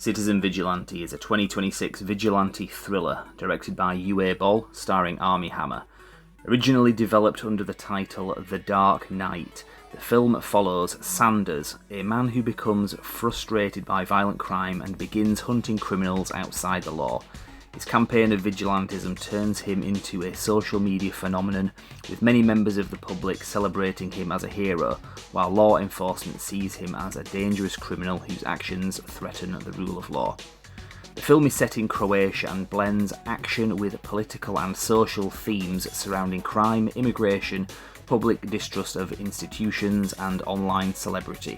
Citizen Vigilante is a 2026 vigilante thriller directed by Uwe Boll, starring Armie Hammer. Originally developed under the title The Dark Knight, the film follows Sanders, a man who becomes frustrated by violent crime and begins hunting criminals outside the law. His campaign of vigilantism turns him into a social media phenomenon, with many members of the public celebrating him as a hero, while law enforcement sees him as a dangerous criminal whose actions threaten the rule of law. The film is set in Croatia and blends action with political and social themes surrounding crime, immigration, public distrust of institutions, and online celebrity.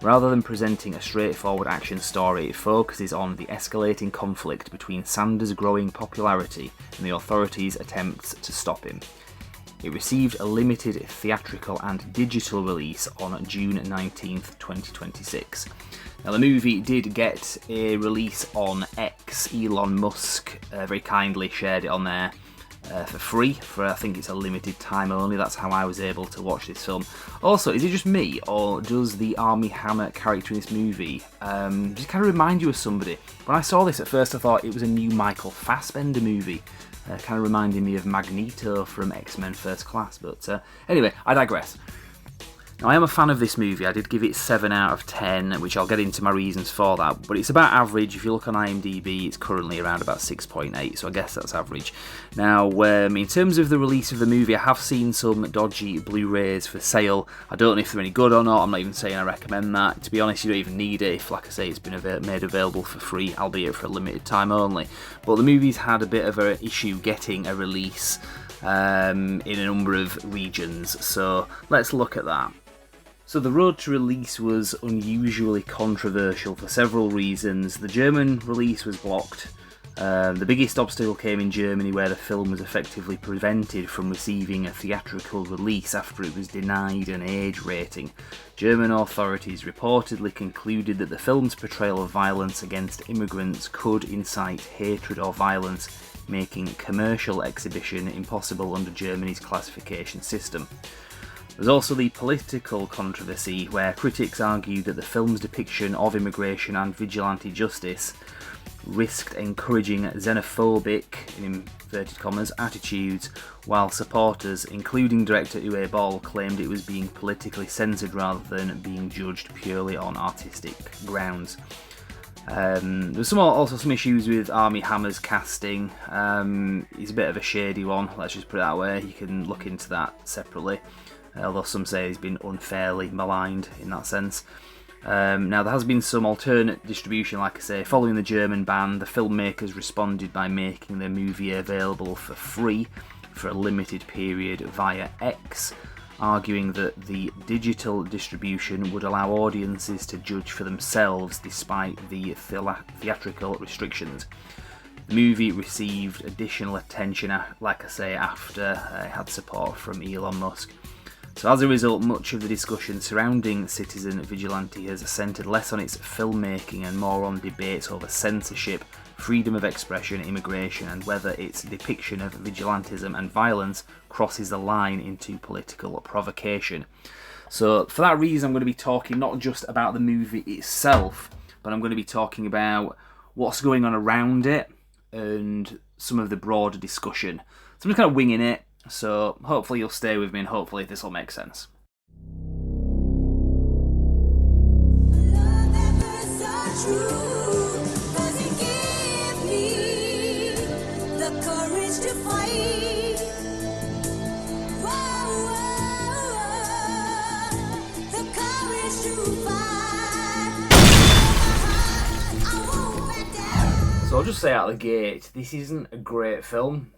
Rather than presenting a straightforward action story, it focuses on the escalating conflict between Sanders' growing popularity and the authorities' attempts to stop him. It received a limited theatrical and digital release on June 19th, 2026. Now, the movie did get a release on X. Elon Musk very kindly shared it on there for free, for I think it's a limited time only. That's how I was able to watch this film. Also, is it just me, or does the Armie Hammer character in this movie just kind of remind you of somebody? When I saw this at first, I thought it was a new Michael Fassbender movie, kind of reminding me of Magneto from X-Men First Class, but anyway, I digress. Now, I am a fan of this movie. I did give it 7 out of 10, which I'll get into my reasons for that, but it's about average. If you look on IMDb, it's currently around about 6.8, so I guess that's average. Now, in terms of the release of the movie, I have seen some dodgy Blu-rays for sale. I don't know if they're any good or not. I'm not even saying I recommend that. To be honest, you don't even need it if, like I say, it's been made available for free, albeit for a limited time only. But the movie's had a bit of an issue getting a release in a number of regions, so let's look at that. So the road to release was unusually controversial for several reasons. The German release was blocked. The biggest obstacle came in Germany, where the film was effectively prevented from receiving a theatrical release after it was denied an age rating. German authorities reportedly concluded that the film's portrayal of violence against immigrants could incite hatred or violence, making commercial exhibition impossible under Germany's classification system. There's also the political controversy, where critics argued that the film's depiction of immigration and vigilante justice risked encouraging xenophobic, in inverted commas, attitudes, while supporters, including director Uwe Boll, claimed it was being politically censored rather than being judged purely on artistic grounds. There's also some issues with Armie Hammer's casting. He's a bit of a shady one, let's just put it that way. You can look into that separately. Although some say he's been unfairly maligned in that sense. Now, there has been some alternate distribution, like I say. Following the German ban, the filmmakers responded by making their movie available for free for a limited period via X, arguing that the digital distribution would allow audiences to judge for themselves despite the theatrical restrictions. The movie received additional attention, like I say, after it had support from Elon Musk. So as a result, much of the discussion surrounding Citizen Vigilante has centred less on its filmmaking and more on debates over censorship, freedom of expression, immigration, and whether its depiction of vigilantism and violence crosses the line into political provocation. So for that reason, I'm going to be talking not just about the movie itself, but I'm going to be talking about what's going on around it and some of the broader discussion. So I'm just kind of winging it. So hopefully you'll stay with me and hopefully this will make sense. So I'll just say out the gate, this isn't a great film.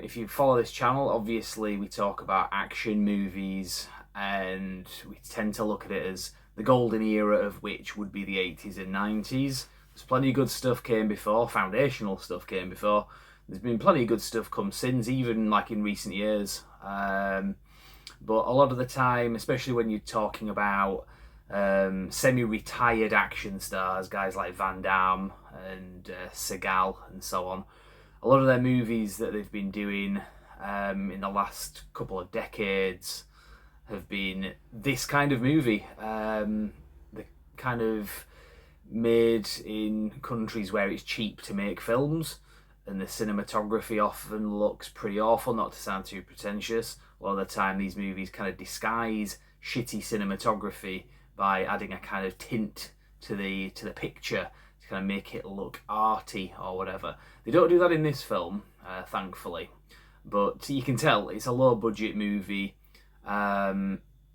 If you follow this channel, obviously we talk about action movies and we tend to look at it as the golden era of which would be the 80s and 90s. There's plenty of good stuff came before, foundational stuff came before. There's been plenty of good stuff come since, even like in recent years. But a lot of the time, especially when you're talking about semi-retired action stars, guys like Van Damme and Seagal and so on, a lot of their movies that they've been doing in the last couple of decades have been this kind of movie. The kind of made in countries where it's cheap to make films, and the cinematography often looks pretty awful, not to sound too pretentious. A lot of the time these movies kind of disguise shitty cinematography by adding a kind of tint to the picture to kind of make it look arty or whatever. They don't do that in this film, thankfully, but you can tell it's a low budget movie.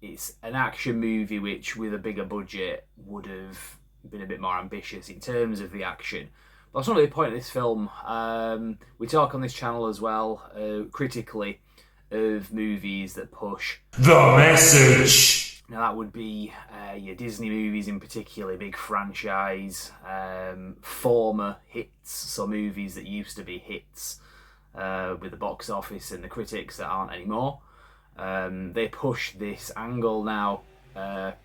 It's an action movie which, with a bigger budget, would have been a bit more ambitious in terms of the action. But that's not really the point of this film. We talk on this channel as well, critically, of movies that push the message. Now that would be your Disney movies in particular, big franchise, former hits, so movies that used to be hits with the box office and the critics that aren't anymore. They push this angle now.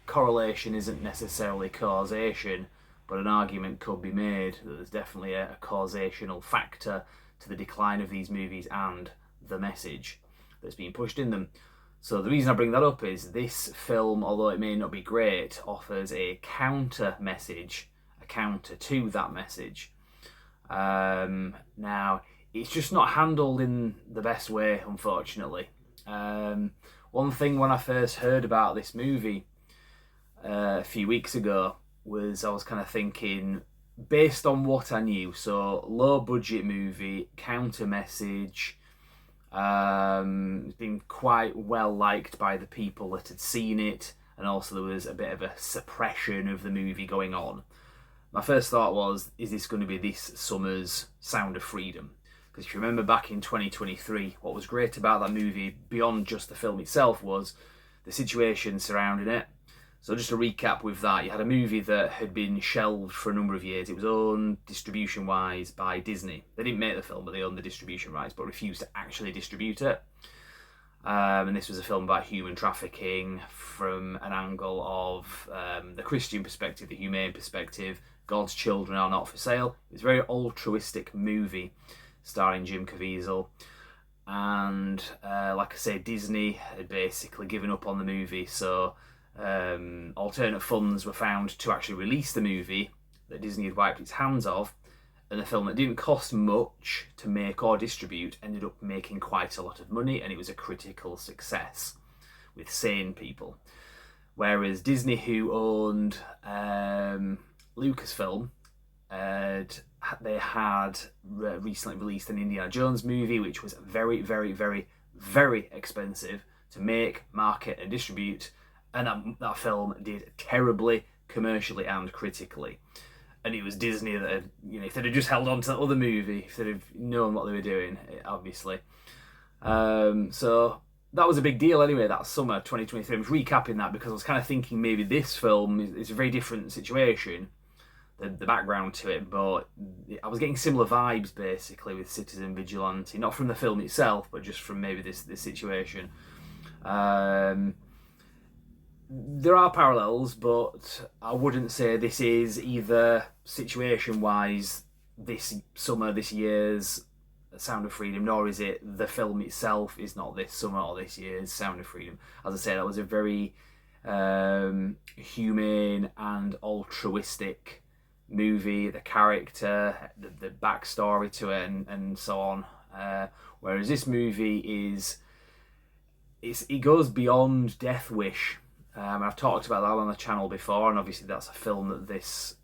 Correlation isn't necessarily causation, but an argument could be made that there's definitely a causational factor to the decline of these movies and the message that's being pushed in them. So the reason I bring that up is this film, although it may not be great, offers a counter message, a counter to that message. Now, it's just not handled in the best way, unfortunately. One thing when I first heard about this movie a few weeks ago was I was kind of thinking, based on what I knew, so low budget movie, counter message, it's been quite well liked by the people that had seen it, and also there was a bit of a suppression of the movie going on. My first thought was, is this going to be this summer's Sound of Freedom? Because if you remember back in 2023, what was great about that movie, beyond just the film itself, was the situation surrounding it. So just to recap with that, you had a movie that had been shelved for a number of years. It was owned distribution-wise by Disney. They didn't make the film, but they owned the distribution rights, but refused to actually distribute it. And this was a film about human trafficking from an angle of the Christian perspective, the humane perspective. God's children are not for sale. It was a very altruistic movie starring Jim Caviezel. And like I say, Disney had basically given up on the movie, so alternate funds were found to actually release the movie that Disney had wiped its hands of, and the film that didn't cost much to make or distribute ended up making quite a lot of money, and it was a critical success with sane people. Whereas Disney, who owned Lucasfilm, they had recently released an Indiana Jones movie, which was very, very, very, very expensive to make, market, and distribute. And that film did terribly commercially and critically. And it was Disney that had, if they'd have just held on to that other movie, if they'd have known what they were doing, obviously. So that was a big deal anyway, that summer 2023. I was recapping that because I was kind of thinking maybe this film is a very different situation, the background to it, but I was getting similar vibes basically with Citizen Vigilante, not from the film itself, but just from maybe this situation. There are parallels, but I wouldn't say this is either situation-wise this summer, this year's Sound of Freedom, nor is it the film itself is not this summer or this year's Sound of Freedom. As I say, that was a very humane and altruistic movie, the character, the backstory to it, and so on. Whereas this movie it goes beyond Death Wish. I've talked about that on the channel before, and obviously that's a film that this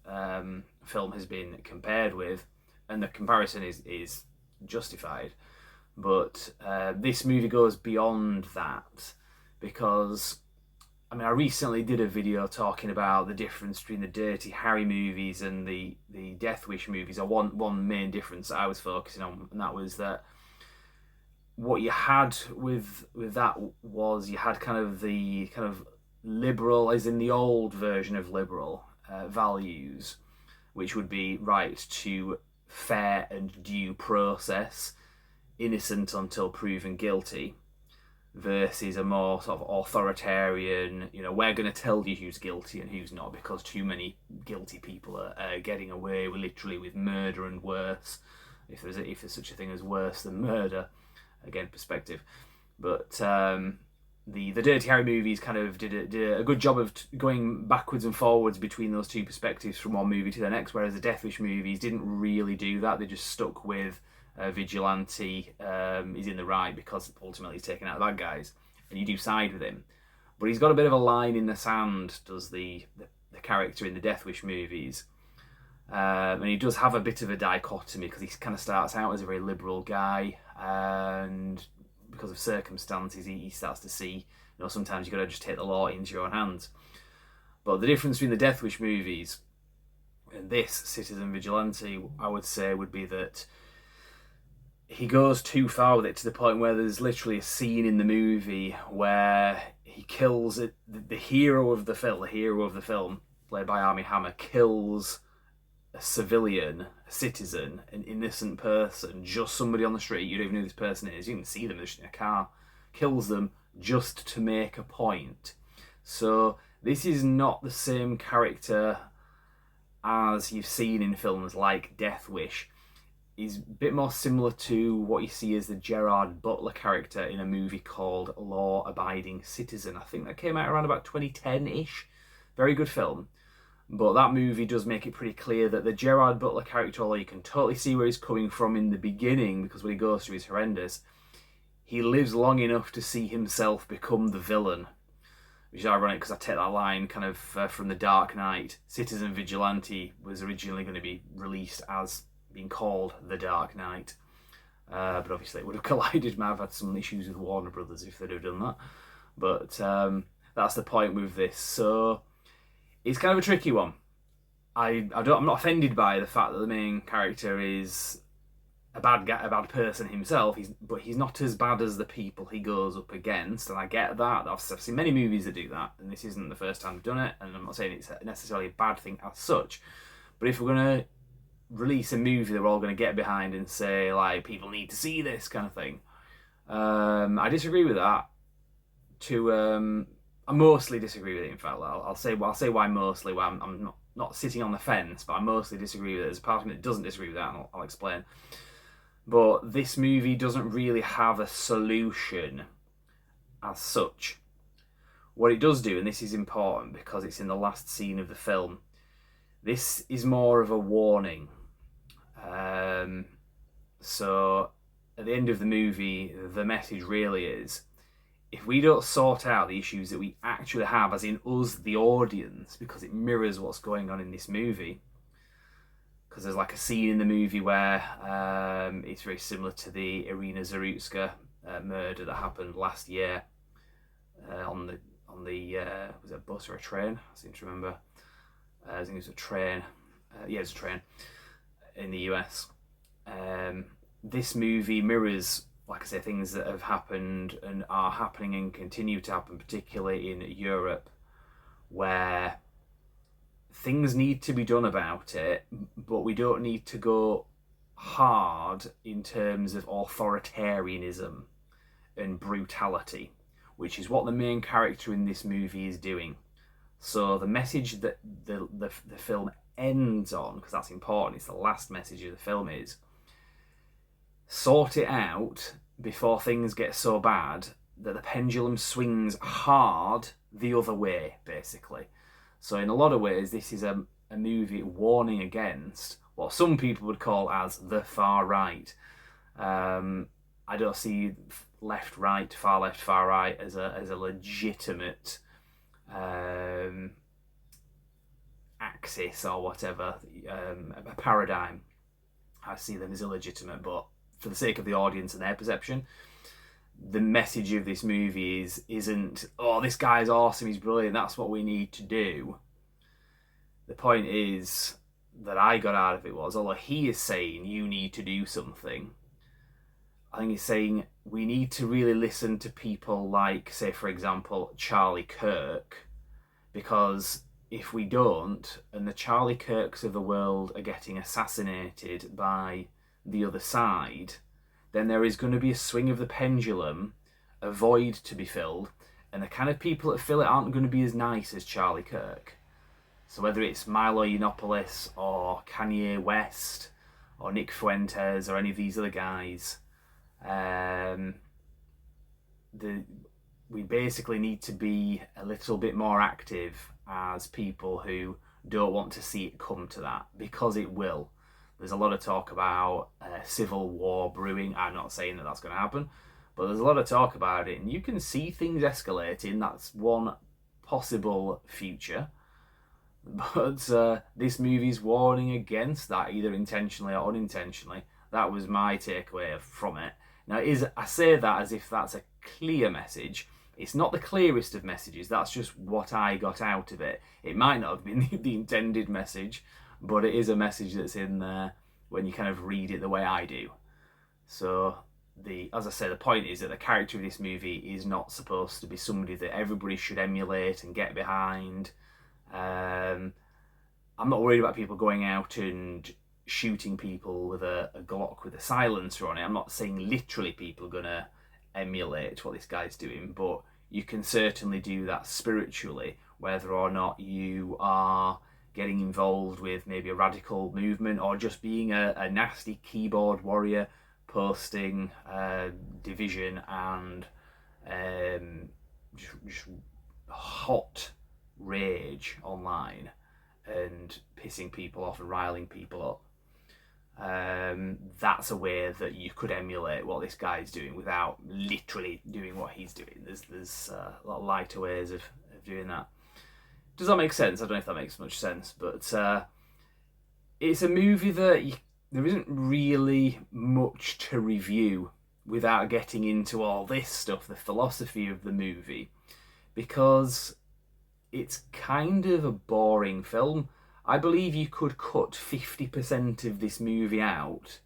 film has been compared with, and the comparison is justified. But this movie goes beyond that, because I recently did a video talking about the difference between the Dirty Harry movies and the Death Wish movies, or one main difference I was focusing on, and that was that what you had with that was you had kind of liberal, as in the old version of liberal values, which would be right to fair and due process, innocent until proven guilty, versus a more sort of authoritarian, we're going to tell you who's guilty and who's not, because too many guilty people are getting away with murder and worse, if there's such a thing as worse than murder, again perspective. But the Dirty Harry movies kind of did a good job of going backwards and forwards between those two perspectives from one movie to the next, whereas the Death Wish movies didn't really do that. They just stuck with Vigilante is in the right because ultimately he's taking out the bad guys, and you do side with him. But he's got a bit of a line in the sand, does the character in the Death Wish movies. And he does have a bit of a dichotomy because he kind of starts out as a very liberal guy, and because of circumstances, he starts to see, sometimes you've got to just take the law into your own hands. But the difference between the Death Wish movies and this Citizen Vigilante, I would say, would be that he goes too far with it to the point where there's literally a scene in the movie where he kills it. The hero of the film, played by Armie Hammer, kills a civilian, a citizen, an innocent person, just somebody on the street. You don't even know who this person is. You can see them in a car. Kills them just to make a point. So this is not the same character as you've seen in films like Death Wish. He's a bit more similar to what you see as the Gerard Butler character in a movie called Law Abiding Citizen. I think that came out around about 2010-ish. Very good film. But that movie does make it pretty clear that the Gerard Butler character, although you can totally see where he's coming from in the beginning, because what he goes through is horrendous, he lives long enough to see himself become the villain. Which is ironic because I take that line kind of from The Dark Knight. Citizen Vigilante was originally going to be released as being called The Dark Knight. But obviously it would have collided. Might have had some issues with Warner Brothers if they'd have done that. But that's the point with this. So it's kind of a tricky one. I'm not offended by the fact that the main character is a bad person himself. But he's not as bad as the people he goes up against, and I get that. I've seen many movies that do that, and this isn't the first time I've done it. And I'm not saying it's necessarily a bad thing as such. But if we're gonna release a movie that we're all gonna get behind and say like people need to see this kind of thing, I disagree with that. I mostly disagree with it. In fact, I'll say why mostly. Why I'm not sitting on the fence, but I mostly disagree with it. There's a part of me that doesn't disagree with that, and I'll explain. But this movie doesn't really have a solution as such. What it does do, and this is important because it's in the last scene of the film, this is more of a warning. So at the end of the movie, the message really is, if we don't sort out the issues that we actually have, as in us, the audience, because it mirrors what's going on in this movie, because there's like a scene in the movie where it's very similar to the Irina Zarutska murder that happened last year on the was it a bus or a train? I seem to remember. I think it was a train. Yeah, it's a train in the US. This movie mirrors, like I say, things that have happened and are happening and continue to happen, particularly in Europe, where things need to be done about it, but we don't need to go hard in terms of authoritarianism and brutality, which is what the main character in this movie is doing. So the message that the film ends on, because that's important, it's the last message of the film, is sort it out before things get so bad that the pendulum swings hard the other way, basically. So in a lot of ways, this is a movie warning against what some people would call as the far right. I don't see left, right, far left, far right as a legitimate axis or whatever, a paradigm. I see them as illegitimate, but for the sake of the audience and their perception, the message of this movie isn't, oh, this guy's awesome, he's brilliant, that's what we need to do. The point is that I got out of it was, although he is saying you need to do something, I think he's saying we need to really listen to people like, say, for example, Charlie Kirk, because if we don't, and the Charlie Kirks of the world are getting assassinated by the other side, then there is going to be a swing of the pendulum, a void to be filled, and the kind of people that fill it aren't going to be as nice as Charlie Kirk. So whether it's Milo Yiannopoulos or Kanye West or Nick Fuentes or any of these other guys, we basically need to be a little bit more active as people who don't want to see it come to that, because it will. There's a lot of talk about civil war brewing. I'm not saying that that's going to happen, but there's a lot of talk about it, and you can see things escalating. That's one possible future. But this movie's warning against that, either intentionally or unintentionally. That was my takeaway from it. Now, I say that as if that's a clear message. It's not the clearest of messages. That's just what I got out of it. It might not have been the intended message, but it is a message that's in there when you kind of read it the way I do. So, as I say, the point is that the character of this movie is not supposed to be somebody that everybody should emulate and get behind. I'm not worried about people going out and shooting people with a Glock with a silencer on it. I'm not saying literally people are going to emulate what this guy's doing, but you can certainly do that spiritually, whether or not you are getting involved with maybe a radical movement or just being a nasty keyboard warrior posting division and just hot rage online and pissing people off and riling people up. That's a way that you could emulate what this guy's doing without literally doing what he's doing. There's a lot of lighter ways of doing that. Does that make sense? I don't know if that makes much sense, but it's a movie that there isn't really much to review without getting into all this stuff, the philosophy of the movie, because it's kind of a boring film. I believe you could cut 50% of this movie out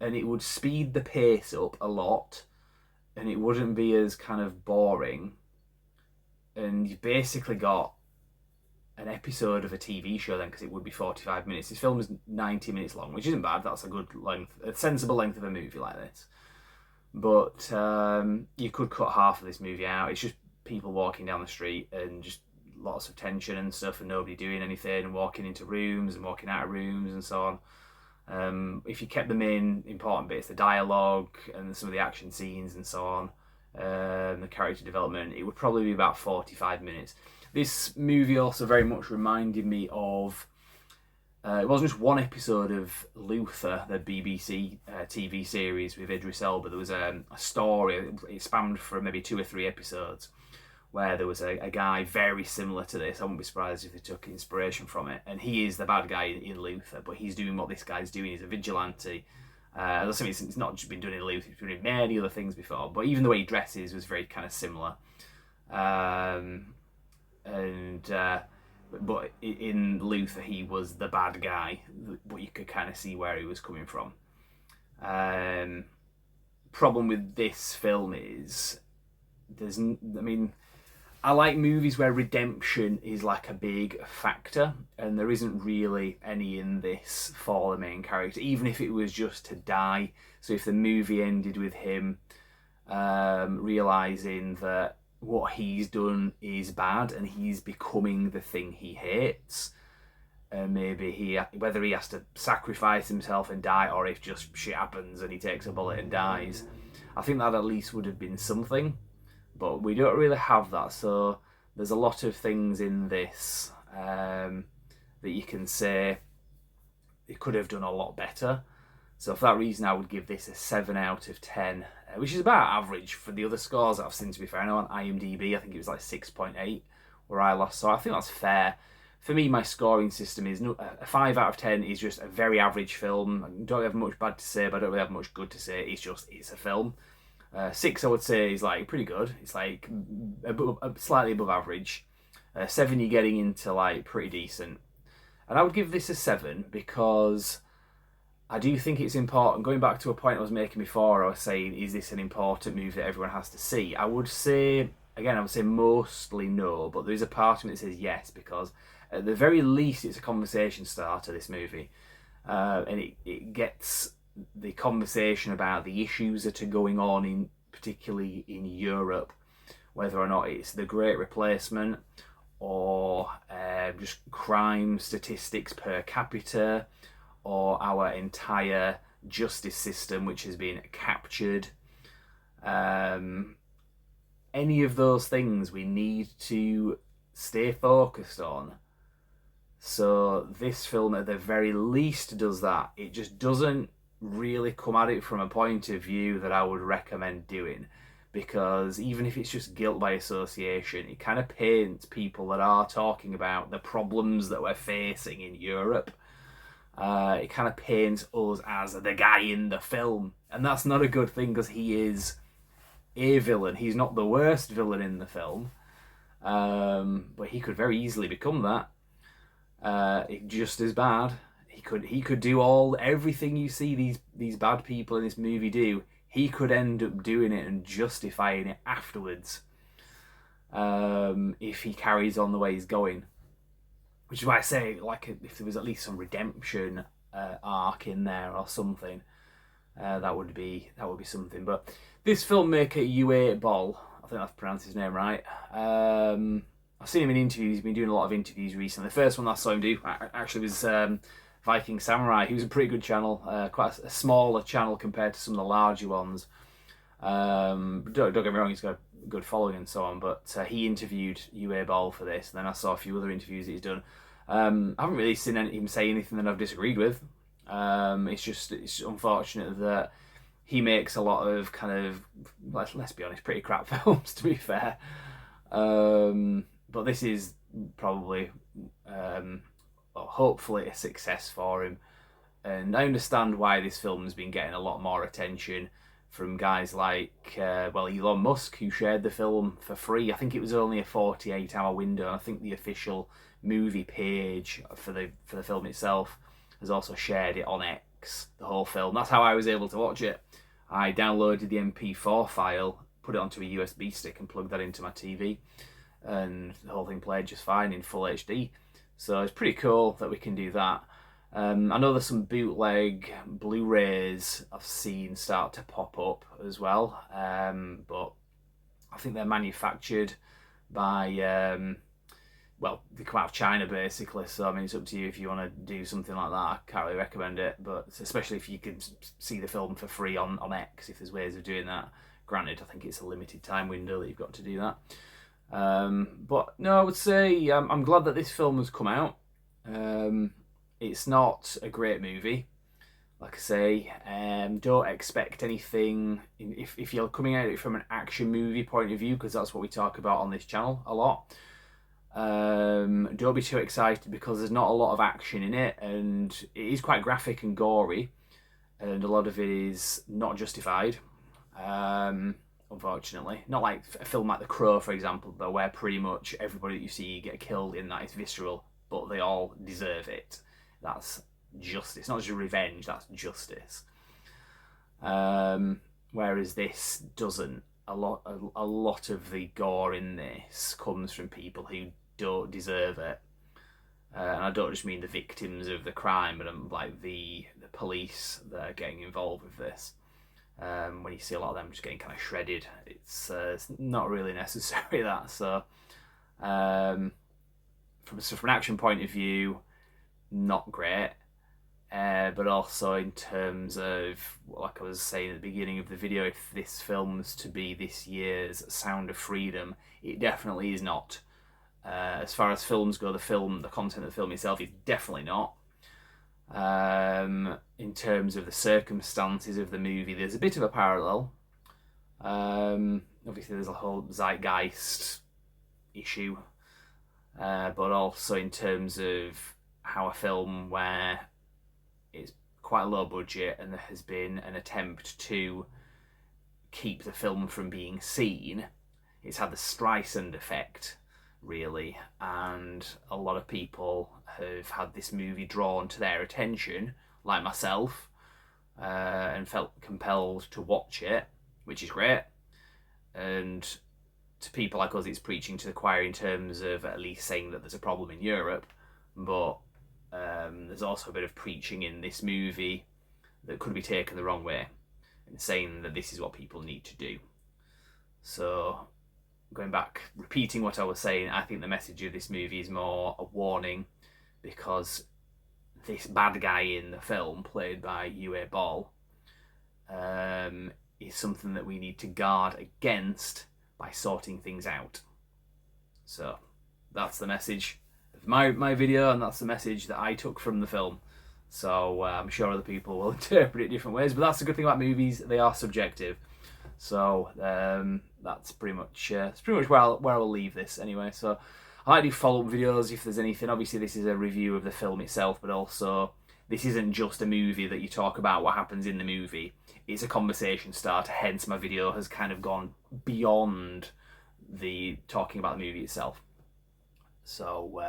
and it would speed the pace up a lot and it wouldn't be as kind of boring. And you basically got an episode of a TV show then, because it would be 45 minutes. This film is 90 minutes long, which isn't bad. That's a good length, a sensible length of a movie like this. But you could cut half of this movie out. It's just people walking down the street and just lots of tension and stuff and nobody doing anything and walking into rooms and walking out of rooms and so on. If you kept the main important bits, the dialogue and some of the action scenes and so on, the character development, it would probably be about 45 minutes. This movie also very much reminded me of, it wasn't just one episode of Luther, the BBC TV series with Idris Elba. There was a story, it spanned for maybe 2 or 3 episodes, where there was a guy very similar to this. I wouldn't be surprised if they took inspiration from it. And he is the bad guy in Luther, but he's doing what this guy's doing. He's a vigilante. As I say, it's not just been done in Luther, he's been doing many other things before. But even the way he dresses was very kind of similar. But in Luther, he was the bad guy, but you could kind of see where he was coming from. Problem with this film is, I like movies where redemption is like a big factor, and there isn't really any in this for the main character, even if it was just to die. So if the movie ended with him realising that what he's done is bad and he's becoming the thing he hates, and maybe whether he has to sacrifice himself and die or if just shit happens and he takes a bullet and dies, I think that at least would have been something. But we don't really have that, so there's a lot of things in this that you can say they could have done a lot better. So for that reason, I would give this a 7 out of 10, which is about average for the other scores that I've seen, to be fair. I know on IMDb, I think it was like 6.8 where I last saw. I think that's fair. For me, my scoring system is a 5 out of 10 is just a very average film. I don't have much bad to say, but I don't really have much good to say. It's a film. 6, I would say, is like pretty good. It's like slightly above average. 7, you're getting into like pretty decent. And I would give this a 7 because I do think it's important. Going back to a point I was making before, I was saying, is this an important movie that everyone has to see? I would say mostly no, but there is a part of me that says yes, because at the very least it's a conversation starter, this movie. And it gets the conversation about the issues that are going on, particularly in Europe, whether or not it's the Great Replacement or just crime statistics per capita, or our entire justice system which has been captured. any of those things we need to stay focused on. So this film, at the very least, does that. It just doesn't really come at it from a point of view that I would recommend doing, because even if it's just guilt by association, it kind of paints people that are talking about the problems that we're facing in Europe. It kind of paints us as the guy in the film, and that's not a good thing, because he is a villain. He's not the worst villain in the film, but he could very easily become that. Just as bad. He could do everything you see these bad people in this movie do. He could end up doing it and justifying it afterwards, if he carries on the way he's going. Which is why I say, like, if there was at least some redemption arc in there or something, that would be something. But this filmmaker Uwe Boll, I think I've pronounced his name right. I've seen him in interviews. He's been doing a lot of interviews recently. The first one I saw him do actually was Viking Samurai, who's a pretty good channel, quite a smaller channel compared to some of the larger ones. Don't get me wrong, he's got a good following and so on, but he interviewed Uwe Boll for this, and then I saw a few other interviews that he's done. I haven't really seen him say anything that I've disagreed with. It's unfortunate that he makes a lot of kind of, let's be honest, pretty crap films, to be fair. But this is probably, hopefully, a success for him. And I understand why this film's been getting a lot more attention from guys like, Elon Musk, who shared the film for free. I think it was only a 48-hour window. I think the official movie page for the film itself has also shared it on X, the whole film. That's how I was able to watch it. I downloaded the MP4 file, put it onto a USB stick and plugged that into my TV, and the whole thing played just fine in full HD. So it's pretty cool that we can do that. I know there's some bootleg Blu-rays I've seen start to pop up as well, but I think they're manufactured by, they come out of China basically, so I mean, it's up to you if you want to do something like that. I can't really recommend it, but especially if you can see the film for free on X, if there's ways of doing that. Granted, I think it's a limited time window that you've got to do that. But no, I would say I'm glad that this film has come out. It's not a great movie, like I say. Don't expect anything if you're coming at it from an action movie point of view, because that's what we talk about on this channel a lot. Don't be too excited, because there's not a lot of action in it, and it is quite graphic and gory, and a lot of it is not justified. Unfortunately, not like a film like The Crow, for example, though, where pretty much everybody that you see get killed in that is visceral, but they all deserve it. That's justice, not just revenge. That's justice. Whereas this doesn't. A lot of the gore in this comes from people who don't deserve it, and I don't just mean the victims of the crime, but like the police that are getting involved with this. When you see a lot of them just getting kind of shredded, it's not really necessary, that. So from an action point of view, not great, but also in terms of, like I was saying at the beginning of the video, if this film's to be this year's Sound of Freedom, it definitely is not. As far as films go, the content of the film itself is definitely not. In terms of the circumstances of the movie, there's a bit of a parallel. Obviously, there's a whole zeitgeist issue, but also in terms of how a film where it's quite low budget and there has been an attempt to keep the film from being seen, it's had the Streisand effect, really, and a lot of people have had this movie drawn to their attention, like myself, and felt compelled to watch it, which is great. And to people like us, it's preaching to the choir in terms of at least saying that there's a problem in Europe, but there's also a bit of preaching in this movie that could be taken the wrong way, and saying that this is what people need to do. So, going back, repeating what I was saying, I think the message of this movie is more a warning, because this bad guy in the film, played by Uwe Boll, is something that we need to guard against, by sorting things out. So that's the message of my video, and that's the message that I took from the film. So I'm sure other people will interpret it different ways, but that's the good thing about movies, they are subjective. So that's pretty much where I will leave this anyway. So I might do follow-up videos if there's anything. Obviously this is a review of the film itself, but also this isn't just a movie that you talk about what happens in the movie. It's a conversation starter, hence my video has kind of gone beyond the talking about the movie itself. So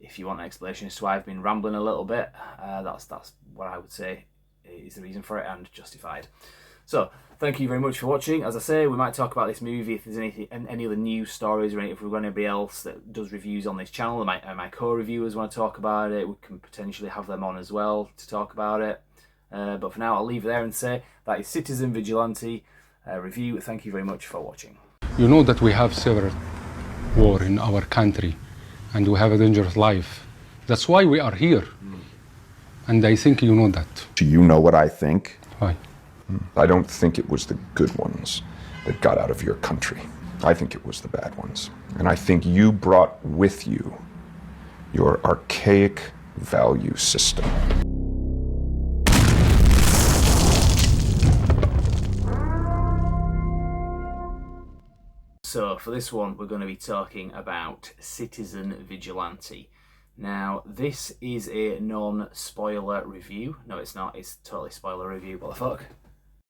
if you want an explanation as to why I've been rambling a little bit, that's what I would say is the reason for it, and justified. So thank you very much for watching. As I say, we might talk about this movie if there's any other news stories, or if we've got anybody else that does reviews on this channel, my co-reviewers want to talk about it, we can potentially have them on as well to talk about it. But for now, I'll leave it there and say that is Citizen Vigilante review. Thank you very much for watching. You know that we have several war in our country, and we have a dangerous life. That's why we are here. And I think you know that. Do you know what I think? Why? I don't think it was the good ones that got out of your country. I think it was the bad ones. And I think you brought with you your archaic value system. So for this one, we're going to be talking about Citizen Vigilante. Now, this is a non-spoiler review. No, it's not. It's totally spoiler review. What the fuck?